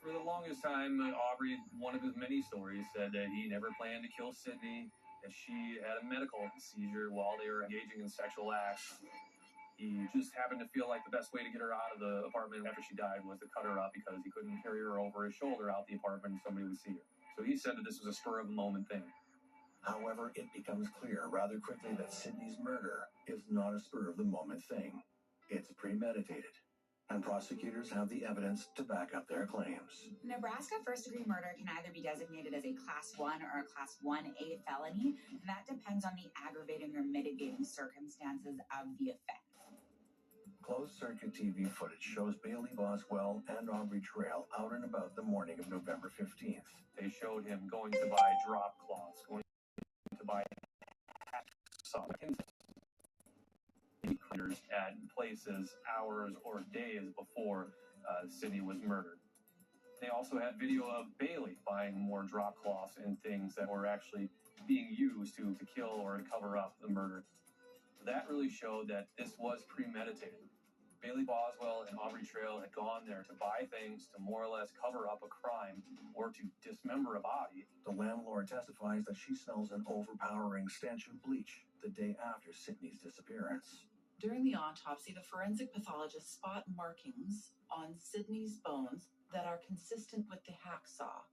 [SPEAKER 3] For the longest time, Aubrey, one of his many stories, said that he never planned to kill Sydney, that she had a medical seizure while they were engaging in sexual acts. He just happened to feel like the best way to get her out of the apartment after she died was to cut her up because he couldn't carry her over his shoulder out the apartment and somebody would see her. So he said that this was a spur-of-the-moment thing.
[SPEAKER 2] However, it becomes clear rather quickly that Sydney's murder is not a spur-of-the-moment thing. It's premeditated, and prosecutors have the evidence to back up their claims.
[SPEAKER 5] Nebraska first-degree murder can either be designated as a Class 1 or a Class 1A felony, and that depends on the aggravating or mitigating circumstances of the offense.
[SPEAKER 2] Closed-circuit TV footage shows Bailey Boswell and Aubrey Trail out and about the morning of November 15th.
[SPEAKER 3] They showed him going to buy drop cloths, going to buy at places hours or days before Sydney was murdered. They also had video of Bailey buying more drop cloths and things that were actually being used to kill or to cover up the murder. That really showed that this was premeditated. Bailey Boswell and Aubrey Trail had gone there to buy things to more or less cover up a crime or to dismember a body.
[SPEAKER 2] The landlord testifies that she smells an overpowering stench of bleach the day after Sydney's disappearance.
[SPEAKER 19] During the autopsy, the forensic pathologist spot markings on Sydney's bones that are consistent with the hacksaw,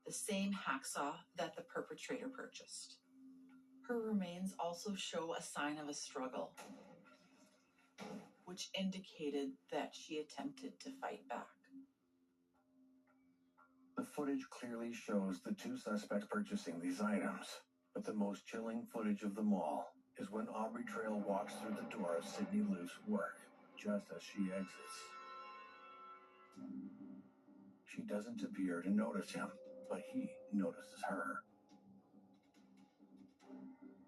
[SPEAKER 19] the same hacksaw that the perpetrator purchased. Her remains also show a sign of a struggle, which indicated that she attempted to fight back.
[SPEAKER 2] The footage clearly shows the two suspects purchasing these items, but the most chilling footage of them all is when Aubrey Trail walks through the door of Sydney Loofe's work, just as she exits. She doesn't appear to notice him, but he notices her.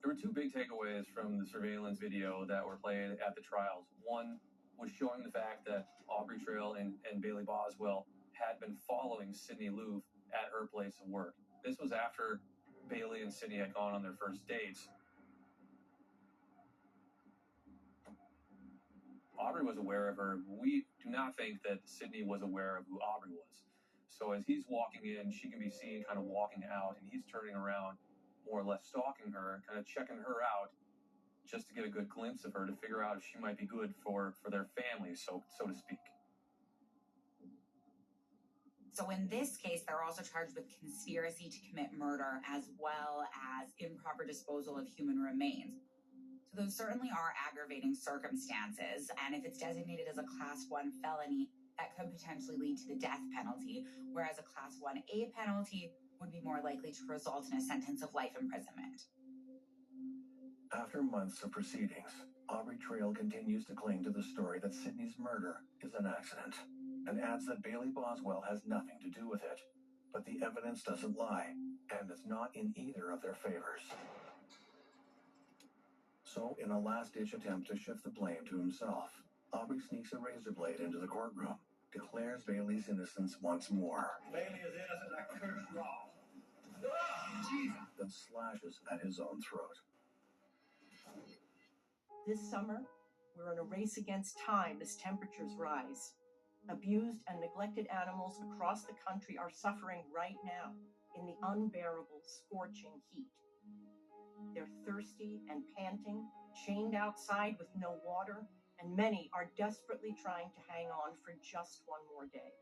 [SPEAKER 3] There were two big takeaways from the surveillance video that were played at the trials. One was showing the fact that Aubrey Trail and Bailey Boswell had been following Sydney Loofe at her place of work. This was after Bailey and Sydney had gone on their first dates. Aubrey was aware of her. We do not think that Sydney was aware of who Aubrey was. So as he's walking in, she can be seen kind of walking out, and he's turning around, more or less stalking her, kind of checking her out, just to get a good glimpse of her, to figure out if she might be good for their family, so to speak.
[SPEAKER 5] So in this case, they're also charged with conspiracy to commit murder as well as improper disposal of human remains. So those certainly are aggravating circumstances, and if it's designated as a Class 1 felony, that could potentially lead to the death penalty, whereas a Class 1A penalty would be more likely to result in a sentence of life imprisonment.
[SPEAKER 2] After months of proceedings, Aubrey Trail continues to cling to the story that Sydney's murder is an accident, and adds that Bailey Boswell has nothing to do with it. But the evidence doesn't lie, and it's not in either of their favors. So, in a last-ditch attempt to shift the blame to himself, Aubrey sneaks a razor blade into the courtroom, declares Bailey's innocence once more.
[SPEAKER 1] Bailey is innocent, I curse you all.
[SPEAKER 2] Then slashes at his own throat.
[SPEAKER 9] This summer, we're in a race against time as temperatures rise. Abused and neglected animals across the country are suffering right now in the unbearable, scorching heat. They're thirsty and panting, chained outside with no water, and many are desperately trying to hang on for just one more day.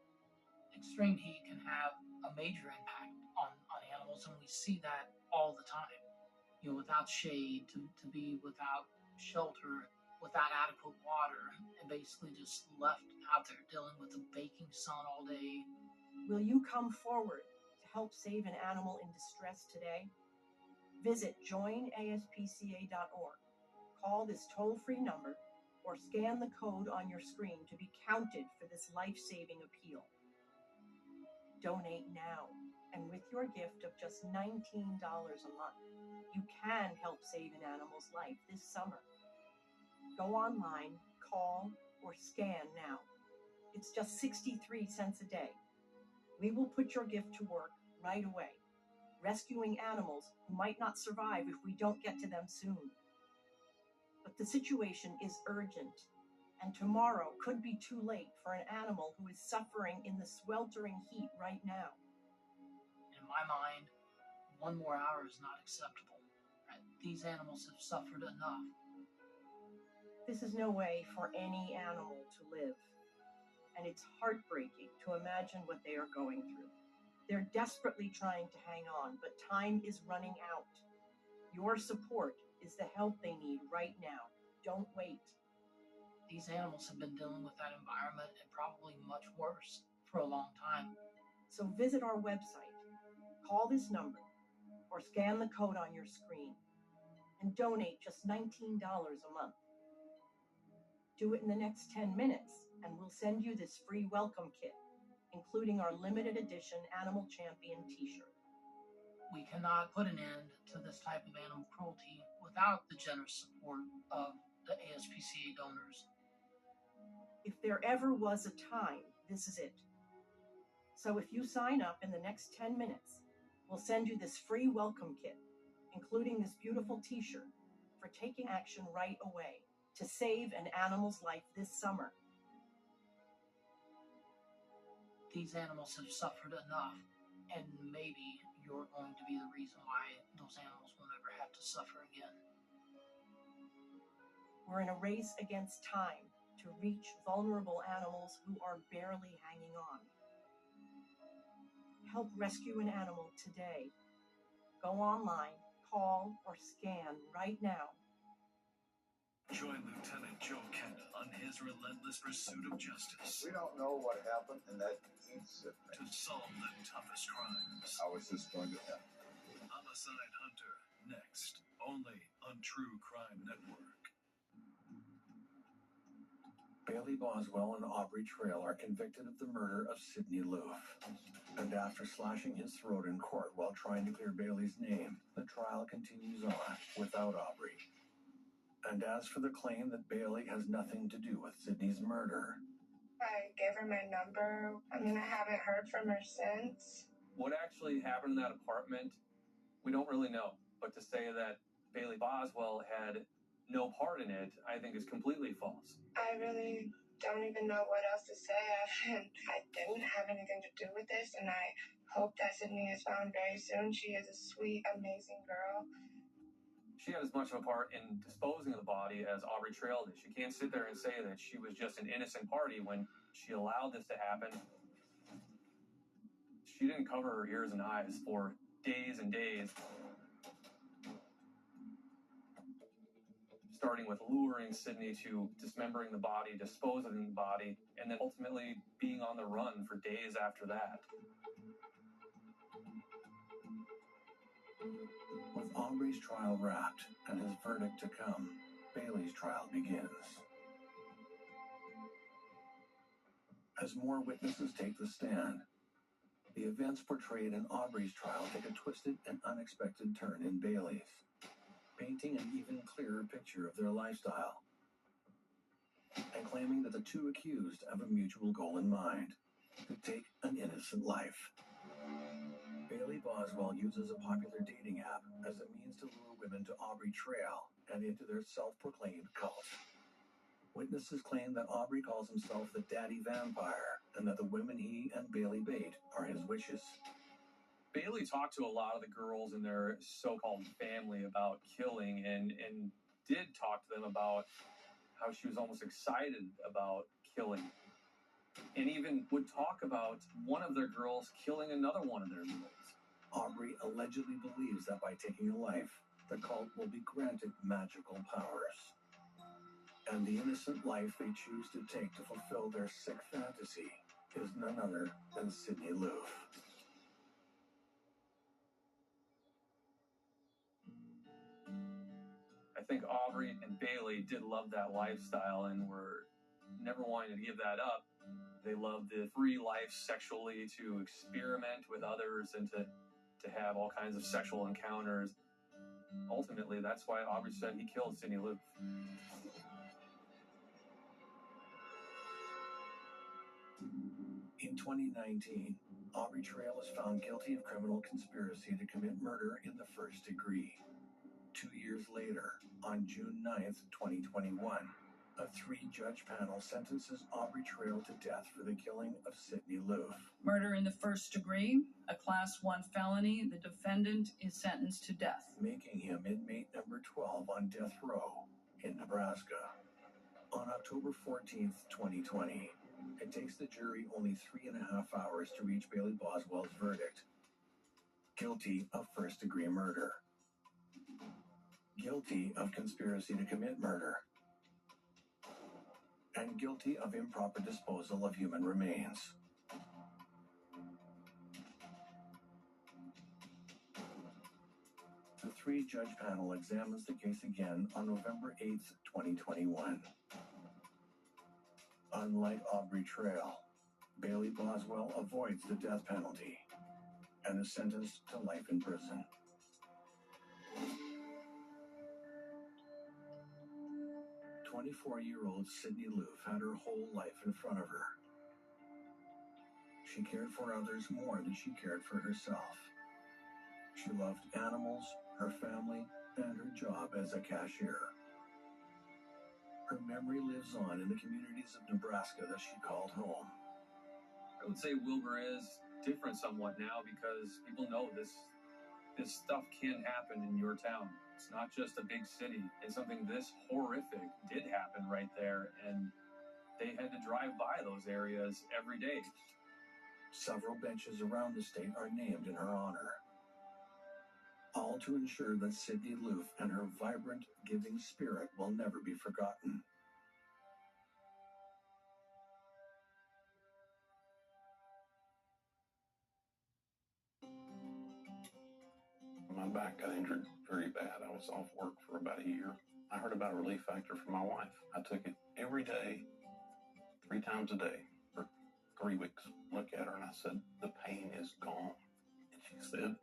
[SPEAKER 23] Extreme heat can have a major impact on animals, and we see that all the time. You know, without shade, to be without shelter, without adequate water, and basically just left out there dealing with the baking sun all day.
[SPEAKER 9] Will you come forward to help save an animal in distress today? Visit joinaspca.org. Call this toll-free number or scan the code on your screen to be counted for this life-saving appeal. Donate now, and with your gift of just $19 a month, you can help save an animal's life this summer. Go online, call, or scan now. It's just 63 cents a day. We will put your gift to work right away, rescuing animals who might not survive if we don't get to them soon. But the situation is urgent, and tomorrow could be too late for an animal who is suffering in the sweltering heat right now.
[SPEAKER 23] In my mind, one more hour is not acceptable. These animals have suffered enough.
[SPEAKER 9] This is no way for any animal to live, and it's heartbreaking to imagine what they are going through. They're desperately trying to hang on, but time is running out. Your support is the help they need right now. Don't wait.
[SPEAKER 23] These animals have been dealing with that environment and probably much worse for a long time.
[SPEAKER 9] So visit our website, call this number, or scan the code on your screen, and donate just $19 a month. Do it in the next 10 minutes, and we'll send you this free welcome kit, including our limited edition Animal Champion t-shirt.
[SPEAKER 23] We cannot put an end to this type of animal cruelty without the generous support of the ASPCA donors.
[SPEAKER 9] If there ever was a time, this is it. So if you sign up in the next 10 minutes, we'll send you this free welcome kit, including this beautiful t-shirt for taking action right away to save an animal's life this summer.
[SPEAKER 23] These animals have suffered enough, and maybe you're going to be the reason why those animals will never have to suffer again.
[SPEAKER 9] We're in a race against time to reach vulnerable animals who are barely hanging on. Help rescue an animal today. Go online, call, or scan right now.
[SPEAKER 6] Join Lieutenant Joe Kent on his relentless pursuit of justice.
[SPEAKER 7] We don't know what happened in that incident.
[SPEAKER 6] To solve the toughest crimes.
[SPEAKER 7] How is this going to end?
[SPEAKER 6] Homicide Hunter, next, only on True Crime Network.
[SPEAKER 2] Bailey Boswell and Aubrey Trail are convicted of the murder of Sydney Loofe. And after slashing his throat in court while trying to clear Bailey's name, the trial continues on without Aubrey. And as for the claim that Bailey has nothing to do with Sydney's murder,
[SPEAKER 17] I gave her my number. I haven't heard from her since.
[SPEAKER 3] What actually happened in that apartment, we don't really know. But to say that Bailey Boswell had no part in it, I think is completely false.
[SPEAKER 17] I really don't even know what else to say. I didn't have anything to do with this, and I hope that Sydney is found very soon. She is a sweet, amazing girl.
[SPEAKER 3] She had as much of a part in disposing of the body as Aubrey Trail did. She can't sit there and say that she was just an innocent party when she allowed this to happen. She didn't cover her ears and eyes for days and days, starting with luring Sydney to dismembering the body, disposing of the body, and then ultimately being on the run for days after that.
[SPEAKER 2] with Aubrey's trial wrapped and his verdict to come, Bailey's trial begins. As more witnesses take the stand, the events portrayed in Aubrey's trial take a twisted and unexpected turn in Bailey's, painting an even clearer picture of their lifestyle, and claiming that the two accused have a mutual goal in mind: to take an innocent life. Bailey Boswell uses a popular dating app as a means to lure women to Aubrey Trail and into their self-proclaimed cult. Witnesses claim that Aubrey calls himself the Daddy Vampire and that the women he and Bailey bait are his witches.
[SPEAKER 3] Bailey talked to a lot of the girls in their so-called family about killing and did talk to them about how she was almost excited about killing, and even would talk about one of their girls killing another one of their girls.
[SPEAKER 2] Aubrey allegedly believes that by taking a life, the cult will be granted magical powers. And the innocent life they choose to take to fulfill their sick fantasy is none other than Sydney Loofe.
[SPEAKER 3] I think Aubrey and Bailey did love that lifestyle and were never wanting to give that up. They loved the free life sexually, to experiment with others and to have all kinds of sexual encounters. Ultimately, that's why Aubrey said he killed Sydney Loofe.
[SPEAKER 2] In 2019, Aubrey Trail was found guilty of criminal conspiracy to commit murder in the first degree. 2 years later, on June 9th, 2021, a 3-judge panel sentences Aubrey Trail to death for the killing of Sydney Loofe.
[SPEAKER 12] Murder in the first degree, a Class 1 felony. The defendant is sentenced to death,
[SPEAKER 2] making him inmate number 12 on death row in Nebraska. On October 14th, 2020, it takes the jury only 3.5 hours to reach Bailey Boswell's verdict: guilty of first-degree murder, guilty of conspiracy to commit murder, and guilty of improper disposal of human remains. The 3-judge panel examines the case again on November 8th, 2021. Unlike Aubrey Trail, Bailey Boswell avoids the death penalty and is sentenced to life in prison. "24-year-old Sydney Loofe had her whole life in front of her. She cared for others more than she cared for herself. She loved animals, her family, and her job as a cashier. Her memory lives on in the communities of Nebraska that she called home."
[SPEAKER 3] I would say Wilber is different somewhat now because people know this stuff can happen in your town. It's not just a big city. It's something this horrific did happen right there, and they had to drive by those areas every day.
[SPEAKER 2] Several benches around the state are named in her honor, all to ensure that Sydney Loofe and her vibrant, giving spirit will never be forgotten.
[SPEAKER 20] My back got injured very bad. I was off work for about a year. I heard about a relief factor from my wife. I took it every day, 3 times a day for 3 weeks. Looked at her and I said, "The pain is gone." And she said,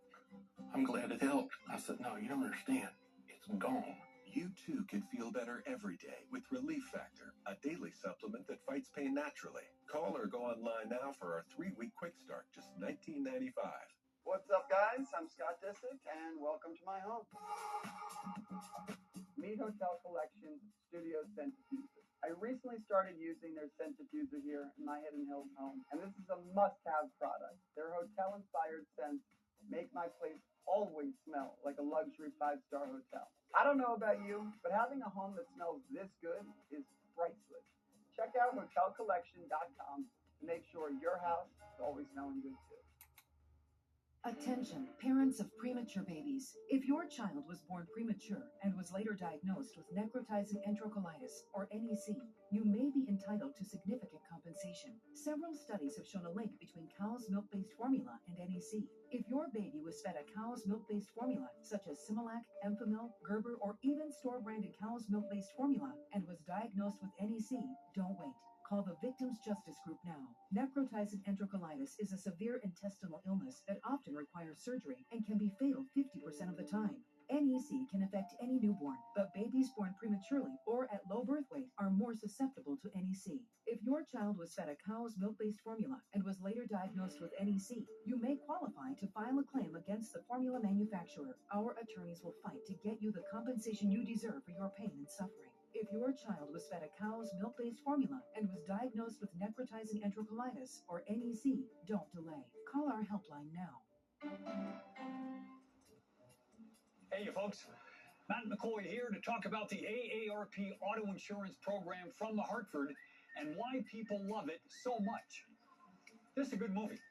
[SPEAKER 20] "I'm glad it helped." I said, "No, you don't understand. It's gone."
[SPEAKER 11] You too can feel better every day with Relief Factor, a daily supplement that fights pain naturally. Call or go online now for our 3-week quick start, just $19.95.
[SPEAKER 8] What's up, guys? I'm Scott Disick, and welcome to my home. Meet Hotel Collection's Studio Centrifuser. I recently started using their centrifuger here in my Hidden Hills home, and this is a must-have product. Their hotel-inspired scents make my place always smell like a luxury 5-star hotel. I don't know about you, but having a home that smells this good is priceless. Check out hotelcollection.com to make sure your house is always smelling good too.
[SPEAKER 14] Attention, parents of premature babies. If your child was born premature and was later diagnosed with necrotizing enterocolitis, or NEC, you may be entitled to significant compensation. Several studies have shown a link between cow's milk-based formula and NEC. If your baby was fed a cow's milk-based formula, such as Similac, Enfamil, Gerber, or even store-branded cow's milk-based formula, and was diagnosed with NEC, don't wait. Call the Victims Justice Group now. Necrotizing enterocolitis is a severe intestinal illness that often requires surgery and can be fatal 50% of the time. NEC can affect any newborn, but babies born prematurely or at low birth weight are more susceptible to NEC. If your child was fed a cow's milk-based formula and was later diagnosed with NEC, you may qualify to file a claim against the formula manufacturer. Our attorneys will fight to get you the compensation you deserve for your pain and suffering. If your child was fed a cow's milk-based formula and was diagnosed with necrotizing enterocolitis, or NEC, don't delay. Call our helpline now.
[SPEAKER 15] Hey, you folks. Matt McCoy here to talk about the AARP auto insurance program from the Hartford and why people love it so much. This is a good movie.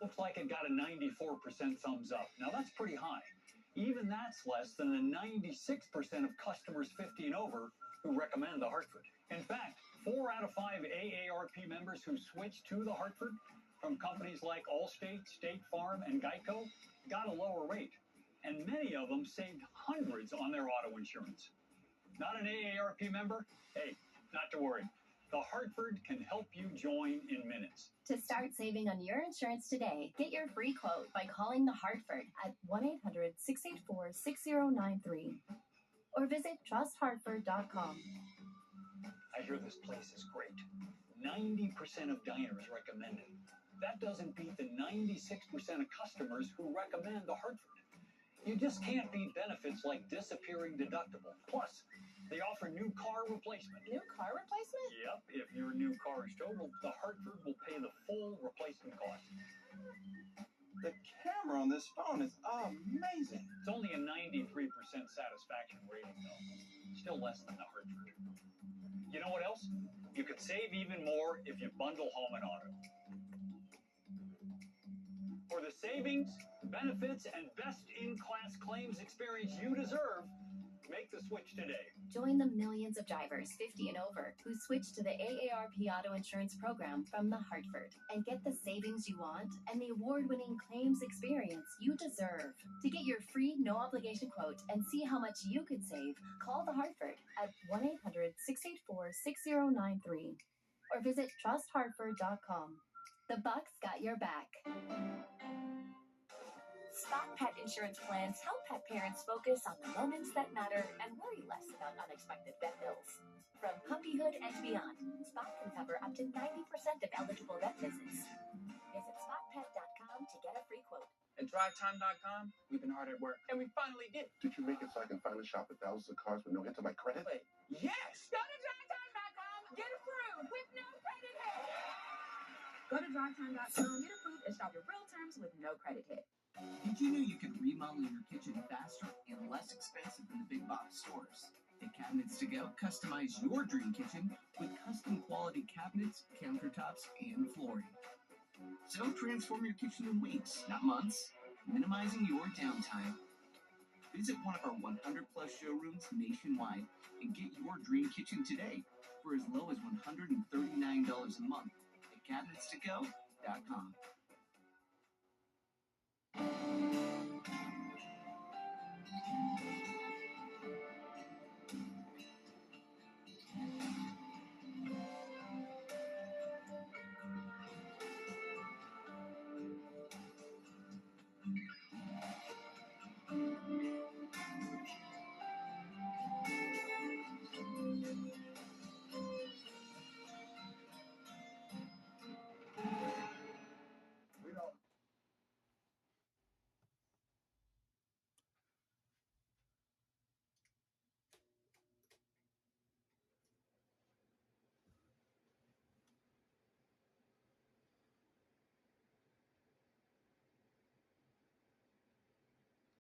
[SPEAKER 15] Looks like it got a 94% thumbs up. Now, that's pretty high. Even that's less than the 96% of customers 50 and over who recommend the Hartford. In fact, 4 out of 5 AARP members who switched to the Hartford from companies like Allstate, State Farm, and Geico got a lower rate. And many of them saved hundreds on their auto insurance. Not an AARP member? Hey, not to worry. The Hartford can help you join in minutes.
[SPEAKER 24] To start saving on your insurance today, get your free quote by calling the Hartford at 1-800-684-6093 or visit trusthartford.com.
[SPEAKER 15] I hear this place is great. 90% of diners recommend it. That doesn't beat the 96% of customers who recommend the Hartford. You just can't beat benefits like disappearing deductible. Plus, they offer new car replacement.
[SPEAKER 24] New car replacement?
[SPEAKER 15] Yep. If your new car is totaled, the Hartford will pay the full replacement cost.
[SPEAKER 25] The camera on this phone is amazing.
[SPEAKER 15] It's only a 93% satisfaction rating, though. Still less than the Hartford. You know what else? You could save even more if you bundle home and auto. For the savings, benefits, and best-in-class claims experience you deserve, make the switch today.
[SPEAKER 24] Join the millions of drivers 50 and over who switch to the AARP auto insurance program from the Hartford and get the savings you want and the award-winning claims experience you deserve. To get your free, no-obligation quote and see how much you could save, call the Hartford at 1-800-684-6093 or visit trusthartford.com. The Bucks got your back.
[SPEAKER 26] Spot Pet insurance plans help pet parents focus on the moments that matter and worry less about unexpected vet bills. From puppyhood and beyond, Spot can cover up to 90% of eligible vet visits. Visit spotpet.com to get a free quote.
[SPEAKER 27] At drivetime.com, we've been hard at work, and we finally did it.
[SPEAKER 28] Did you make it so I can finally shop at thousands of cars with no hit to my credit?
[SPEAKER 27] Wait, yes! Go to drivetime.com, get approved with no credit hit!
[SPEAKER 26] Go to drivetime.com, get approved, and shop your real terms with no credit hit.
[SPEAKER 4] Did you know you could remodel your kitchen faster and less expensive than the big box stores? At Cabinets to Go, customize your dream kitchen with custom quality cabinets, countertops, and flooring. So transform your kitchen in weeks, not months, minimizing your downtime. Visit one of our 100 plus showrooms nationwide and get your dream kitchen today for as low as $139 a month at cabinetstogo.com.